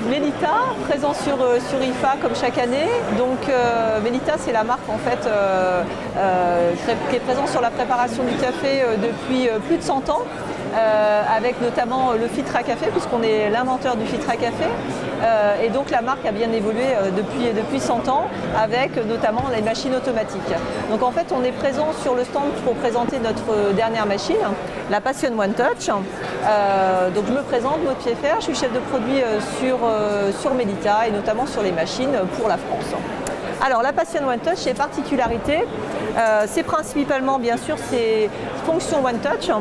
Melita, présent sur IFA comme chaque année. Donc Melita, c'est la marque en fait qui est présente sur la préparation du café depuis plus de 100 ans. Avec notamment le filtre à café, puisqu'on est l'inventeur du filtre à café. Et donc la marque a bien évolué depuis 100 ans, avec notamment les machines automatiques. Donc en fait, on est présent sur le stand pour présenter notre dernière machine, la Passion One Touch. Donc je me présente, Maud Pieffer, je suis chef de produit sur Melita et notamment sur les machines pour la France. Alors la Passion One Touch, ses particularités, c'est principalement bien sûr ces fonctions One Touch.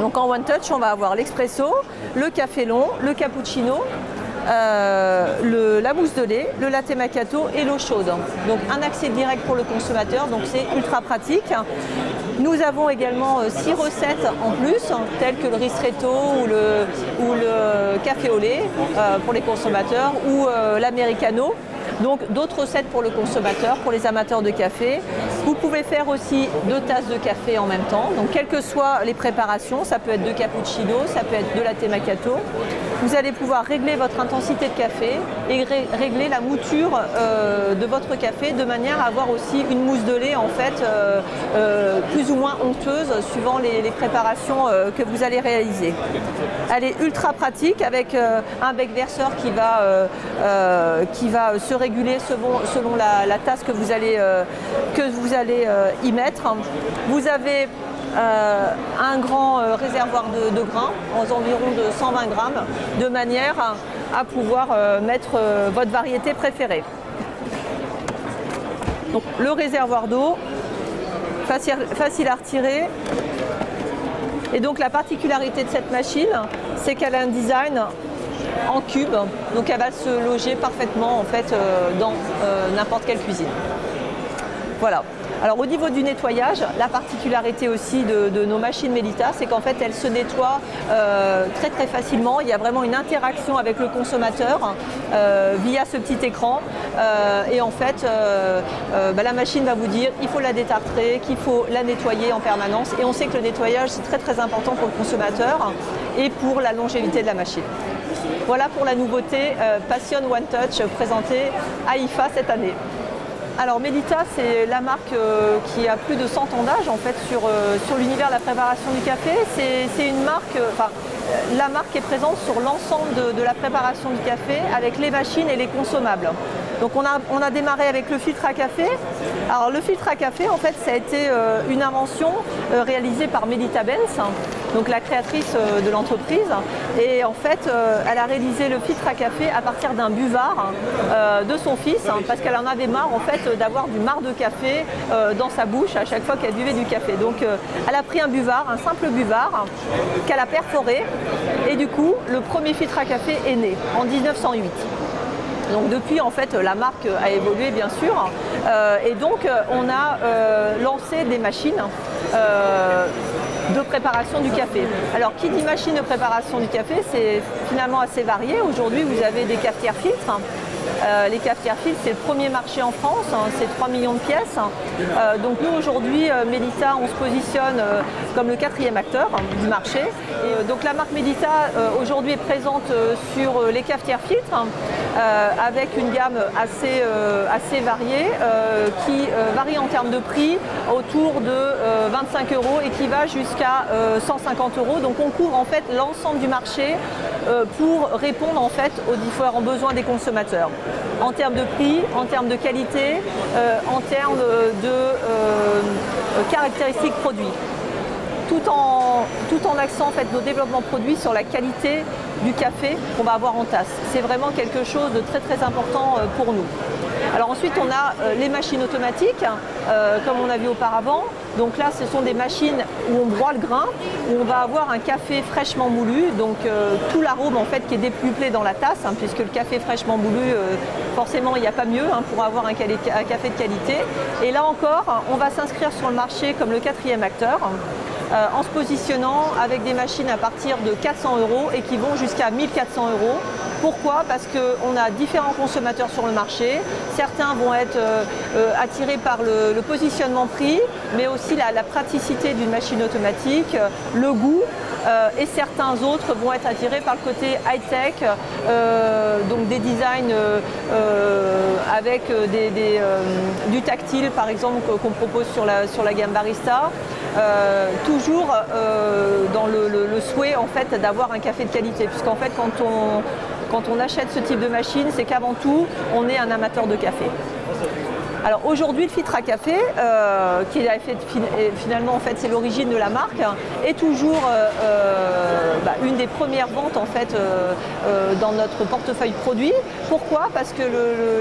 Donc en One Touch, on va avoir l'expresso, le café long, le cappuccino, la mousse de lait, le latte macchiato et l'eau chaude. Donc un accès direct pour le consommateur, donc c'est ultra pratique. Nous avons également 6 recettes en plus, telles que le ristretto ou le café au lait pour les consommateurs ou l'americano. Donc d'autres recettes pour le consommateur, pour les amateurs de café. Vous pouvez faire aussi 2 tasses de café en même temps. Donc quelles que soient les préparations, ça peut être de cappuccino, ça peut être de latte macchiato. Vous allez pouvoir régler votre intensité de café et régler la mouture de votre café de manière à avoir aussi une mousse de lait en fait plus ou moins onctueuse suivant les préparations que vous allez réaliser. Elle est ultra pratique avec un bec verseur qui va se réguler selon la tasse que vous allez y mettre. Vous avez un grand réservoir de grains, environ de 120 grammes, de manière à pouvoir mettre votre variété préférée. Donc, le réservoir d'eau, facile à retirer. Et donc la particularité de cette machine, c'est qu'elle a un design en cube, donc elle va se loger parfaitement en fait dans n'importe quelle cuisine. Voilà. Alors au niveau du nettoyage, la particularité aussi de nos machines Melita, c'est qu'en fait elles se nettoient très facilement. Il y a vraiment une interaction avec le consommateur via ce petit écran. Et en fait, la machine va vous dire qu'il faut la détartrer, qu'il faut la nettoyer en permanence. Et on sait que le nettoyage c'est très important pour le consommateur et pour la longévité de la machine. Voilà pour la nouveauté Passion One Touch présentée à IFA cette année. Alors Melita, c'est la marque qui a plus de 100 ans d'âge en fait sur l'univers de la préparation du café. C'est une marque, la marque est présente sur l'ensemble de la préparation du café avec les machines et les consommables. Donc on a démarré avec le filtre à café. Alors le filtre à café en fait ça a été une invention réalisée par Melita Benz, donc la créatrice de l'entreprise. Et en fait elle a réalisé le filtre à café à partir d'un buvard de son fils parce qu'elle en avait marre en fait d'avoir du marc de café dans sa bouche à chaque fois qu'elle buvait du café. Donc elle a pris un buvard, un simple buvard qu'elle a perforé et du coup le premier filtre à café est né en 1908. Donc depuis en fait la marque a évolué bien sûr et donc on a lancé des machines de préparation du café. Alors qui dit machine de préparation du café, c'est finalement assez varié. Aujourd'hui vous avez des cafetières filtres. Les cafetières filtres, c'est le premier marché en France, c'est 3 millions de pièces. Donc nous aujourd'hui, Melita, on se positionne comme le 4e acteur du marché. Et donc la marque Melita aujourd'hui est présente sur les cafetières filtres avec une gamme assez variée qui varie en termes de prix autour de 25 € et qui va jusqu'à 150 €. Donc on couvre en fait l'ensemble du marché pour répondre en fait aux différents besoins des consommateurs. En termes de prix, en termes de qualité, en termes de caractéristiques produits. Tout en axant en fait, nos développements produits sur la qualité du café qu'on va avoir en tasse. C'est vraiment quelque chose de très important pour nous. Alors ensuite on a les machines automatiques, comme on a vu auparavant. Donc là ce sont des machines où on broie le grain, où on va avoir un café fraîchement moulu, donc tout l'arôme en fait qui est décuplé dans la tasse, puisque le café fraîchement moulu, forcément il n'y a pas mieux pour avoir un café de qualité. Et là encore, on va s'inscrire sur le marché comme le 4e acteur. En se positionnant avec des machines à partir de 400 € et qui vont jusqu'à 1400 € Pourquoi? Parce qu'on a différents consommateurs sur le marché. Certains vont être attirés par le positionnement prix, mais aussi la praticité d'une machine automatique, le goût. Et certains autres vont être attirés par le côté high-tech, donc des designs avec du tactile par exemple qu'on propose sur la gamme Barista, toujours dans le souhait en fait d'avoir un café de qualité, puisqu'en fait quand on achète ce type de machine, c'est qu'avant tout on est un amateur de café. Alors aujourd'hui, le filtre à café, qui a fait finalement en fait c'est l'origine de la marque, est toujours une des premières ventes en fait dans notre portefeuille produit. Pourquoi? Parce que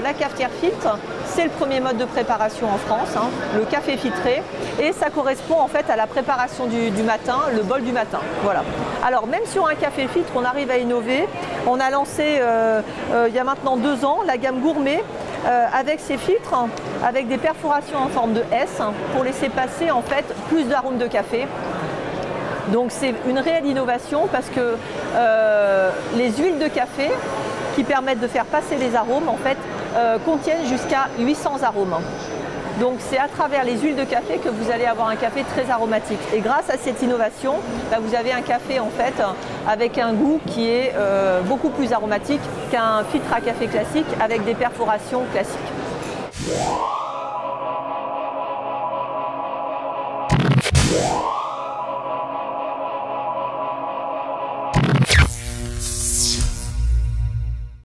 la cafetière filtre, c'est le premier mode de préparation en France, hein, le café filtré, et ça correspond en fait à la préparation du matin, le bol du matin. Voilà. Alors même sur un café filtre, on arrive à innover. On a lancé il y a maintenant 2 ans la gamme gourmet. Avec ces filtres, avec des perforations en forme de S pour laisser passer en fait plus d'arômes de café. Donc c'est une réelle innovation parce que les huiles de café qui permettent de faire passer les arômes en fait contiennent jusqu'à 800 arômes. Donc c'est à travers les huiles de café que vous allez avoir un café très aromatique. Et grâce à cette innovation, vous avez un café en fait avec un goût qui est beaucoup plus aromatique qu'un filtre à café classique avec des perforations classiques.